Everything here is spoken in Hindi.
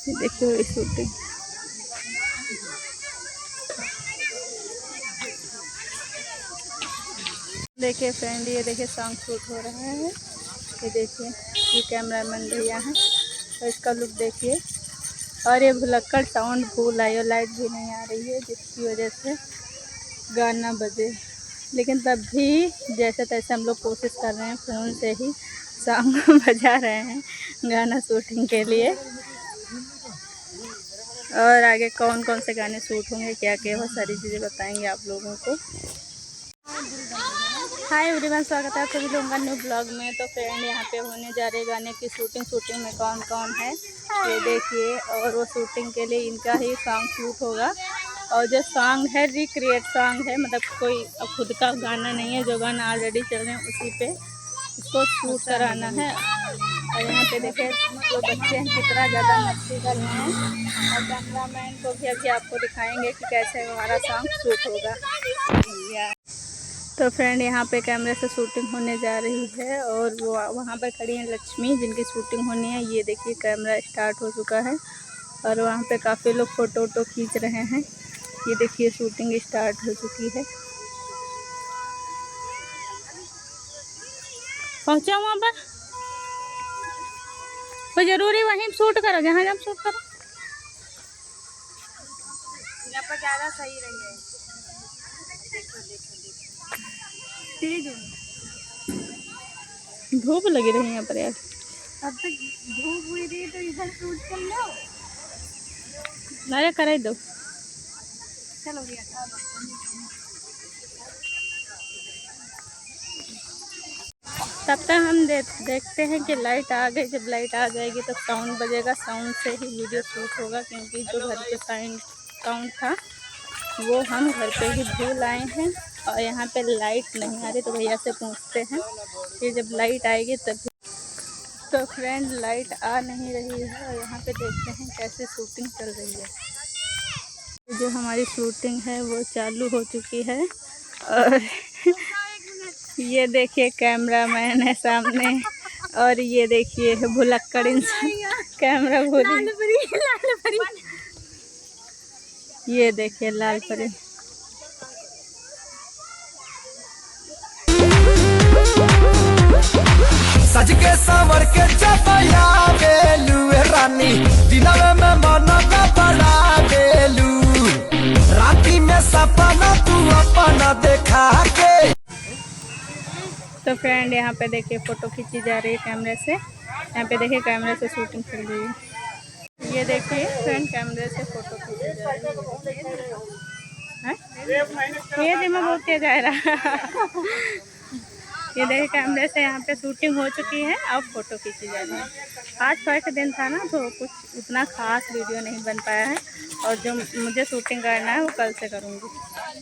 ये देखिए ये शूटिंग। देखिए फ्रेंड, ये देखिए सॉन्ग शूट हो रहा है। ये देखिए ये कैमरामैन भैया हैं और इसका लुक देखिए। और ये भुलक्कड़ साउंड फुल आई और लाइट भी नहीं आ रही है, जिसकी वजह से गाना बजे। लेकिन तब भी जैसे तैसे हम लोग कोशिश कर रहे हैं, फ़ोन से ही सॉन्ग बजा रहे हैं गाना शूटिंग के लिए। और आगे कौन कौन से गाने शूट होंगे, क्या क्या, वो सारी चीज़ें बताएंगे आप लोगों को। हाय एवरीवन, स्वागत है आप सभी लोगों का न्यू ब्लॉग में। तो फ्रेंड, यहाँ पे होने जा रहे गाने की शूटिंग में कौन कौन है ये देखिए। और वो शूटिंग के लिए इनका ही सॉन्ग शूट होगा। और जो सॉन्ग है रिक्रिएट सॉन्ग है, मतलब कोई खुद का गाना नहीं है, जो गाना ऑलरेडी चल रहे हैं उसी पे इसको शूट कराना है। और यहाँ पे देखे जो बच्चे हैं कितना ज़्यादा मस्ती कर रहे हैं। और कैमरामैन को भी अभी आपको दिखाएंगे कि कैसे हमारा सॉन्ग शूट होगा। तो फ्रेंड, यहाँ पे कैमरे से शूटिंग होने जा रही है और वो वहाँ पर खड़ी हैं लक्ष्मी, जिनकी शूटिंग होनी है। ये देखिए कैमरा स्टार्ट हो चुका है और वहाँ पे काफ़ी लोग फ़ोटो खींच रहे हैं। ये देखिए शूटिंग स्टार्ट हो चुकी है। पहुँचा वहाँ पर कोई ज़रूरी वहीं शूट करो, जहाँ जहाँ शूट करो, यहाँ पर ज़्यादा सही रहेंगे। धूप लगी रही है यहाँ पर यार। अब तक धूप हुई थी तो इधर शूट कर लो। अरे कर दो, चलो भैया। तब तक हम देखते हैं कि लाइट आ गई। जब लाइट आ जाएगी तब साउंड बजेगा, साउंड से ही वीडियो शूट होगा। क्योंकि जो घर पे साउंड था वो हम घर पे ही भूल आए हैं और यहाँ पे लाइट नहीं आ रही। तो भैया से पूछते हैं कि जब लाइट आएगी तब। तो फ्रेंड, लाइट आ नहीं रही है और यहाँ पे देखते हैं कैसे शूटिंग चल रही है। जो हमारी शूटिंग है वो चालू हो चुकी है। और ये देखिए कैमरामैन है सामने। और ये देखिए भुलक्कड़ इंसान कैमरा भूल। ये देखिए लाल परी। सज के सावर के चपया बेलू रानी, दिनवे में मन का बड़ा बेलू, राती में सपना तू अपना देखा के। तो फ्रेंड, यहाँ पे देखिए फ़ोटो खींची जा रही है कैमरे से। यहाँ पे देखिए कैमरे से शूटिंग चल रही है। ये देखिए फ्रेंड, कैमरे से फ़ोटो खींची जा रही है। ये दिमाग बहुत तेज आ रहा। ये देखिए कैमरे से यहाँ पे शूटिंग हो चुकी है, अब फ़ोटो खींची जा रही है। आज फर्स्ट दिन था ना, तो कुछ उतना ख़ास वीडियो नहीं बन पाया है। और जो मुझे शूटिंग करना है वो कल से करूँगी।